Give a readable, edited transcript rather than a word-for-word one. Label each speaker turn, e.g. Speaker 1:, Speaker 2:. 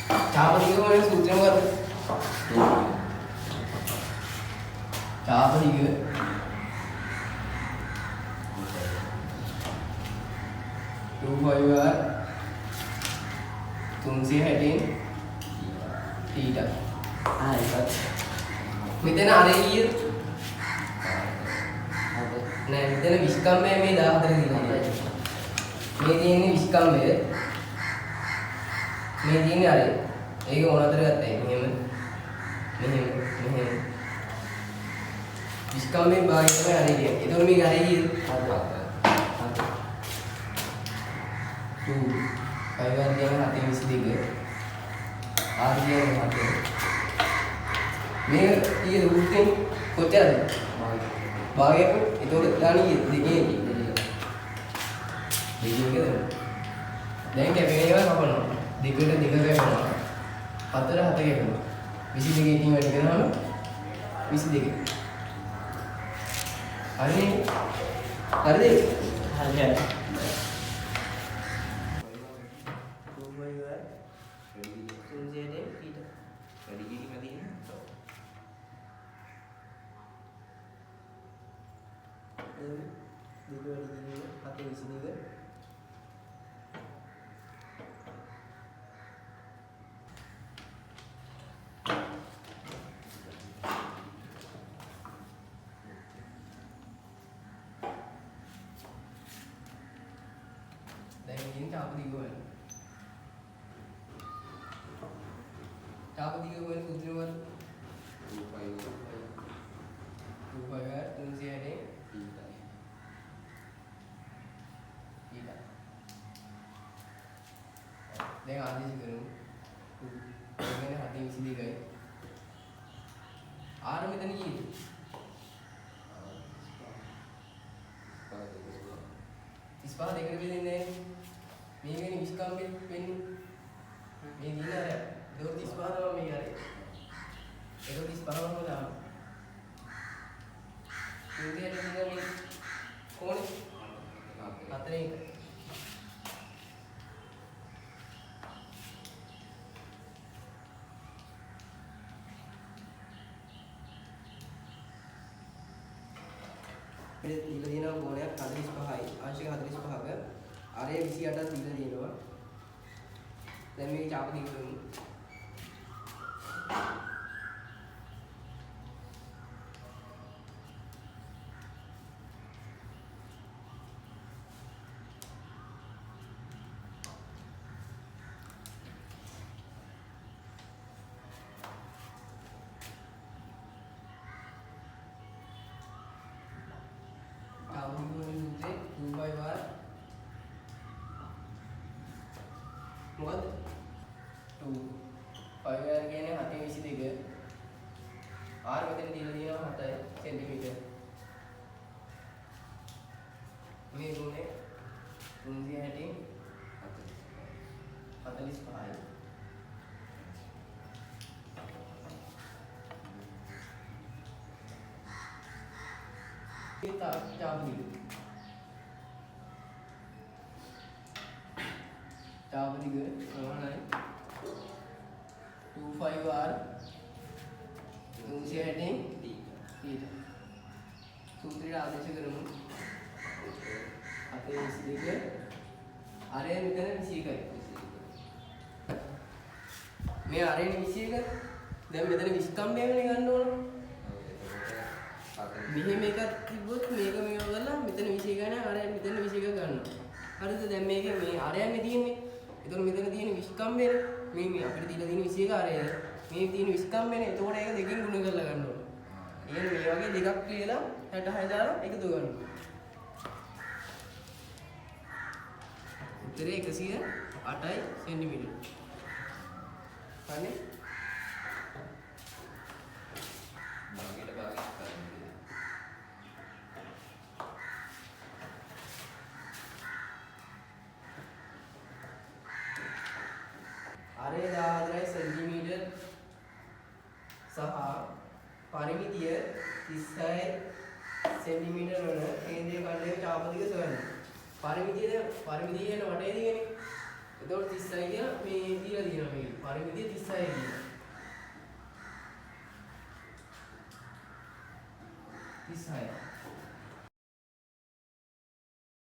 Speaker 1: චාපදික වලින් සූත්‍රය මොකද්ද? චාපදික 2πr 360 θ. ඒකත් මෙතන අර කීයද? නෑ මෙතන විස්කම්භය මේ 14 තියෙනවා. මේ තියෙන්නේ විස්කම්භය. මේ තියෙන්නේ අර. ඒක මොන අතර ගත්තයි? මෙහෙම. විස්කම්භයෙන් භාගය තමයි අර කියන්නේ. ඒතකොට මේක අර කීයද? 2 5 කියන්නේ 722. R කියන්නේ 7. මේ කීයද උත්තේ කොච්චරද? භාගයක්. ඒතකොට ගාණි දෙකේ දෙකේද? දැන් කැපෙන ඒවා කපනවා. දෙකට දෙක කැපෙනවා. හතර හත කැපෙනවා. 22 කින් වැඩි කරාම 22. හරිනේ? හරිද? හරියි. දැන් ඉන්නේ චාපදික වල. චාපදික වල සූත්‍රය වල 2πr 360 දැන් ආදේශ කරමු. එන්නේ 722යි. R මෙතන කීයද? 35 දෙකට බෙදෙන්නේ මේ වෙන්නේ විස්කම්භයෙන් වෙන්නේ. මේ දින අර 35 තමයි මේ අර. ඒක 35 වම දාන්න. ඉන්දියාවේ දින මේ කොහොමද? 4 එක. මේ දීලා තියෙනවා ගෝණයක් 45යි. ආංශික 45ක. අරේ 28ක් දීලා තියෙනවා. දැන් මේක චාපදික කරමු. මොකද්ද? 2 5r කියන්නේ 722. r මෙතන දීලා තියෙනවා 7 සෙන්ටිමීටර්. මේ ගුණේ 360 45යි. kita cabut juga mana 25R fungsi heading 3 सूत्र आदेश කරමු අපේ 22 අරය මෙතන 21යි මේ අරේ 21 දැන් මෙතන විස්කම්භයනේ ගන්න ඕන මෙහෙම එකක් තිබ්බොත් මේක මේව කරලා මෙතන 21 නෑ අරය මෙතන 21 ගන්නවා හරිද දැන් මේකේ මේ අරයන්නේ තියෙන්නේ එතකොට මෙතන තියෙන විස්කම්භයනේ මේ අපිට දීලා තියෙන 21 අරය මේ තියෙන විස්කම්භයනේ එතකොට ඒක දෙකෙන් ගුණ කරලා ගන්න ඕන ඉතින් මේ වගේ දෙකක් ලියලා 66 දාලා එකතු කරනවා උත්තරේ 108යි සෙන්ටිමීටර් හරිනේ අරේ 14 සෙන්ටිමීටර් සහ පරිමිතිය 36 සෙන්ටිමීටර් වන කේන්ද්‍රීය ඛණ්ඩයේ චාපදික සොයන්න. පරිමිතිය කියන වටේ තියෙන්නේ එතකොට 36 කියලා මේ දීලා තියෙනවා මේ පරිමිතිය 36 කියලා. 36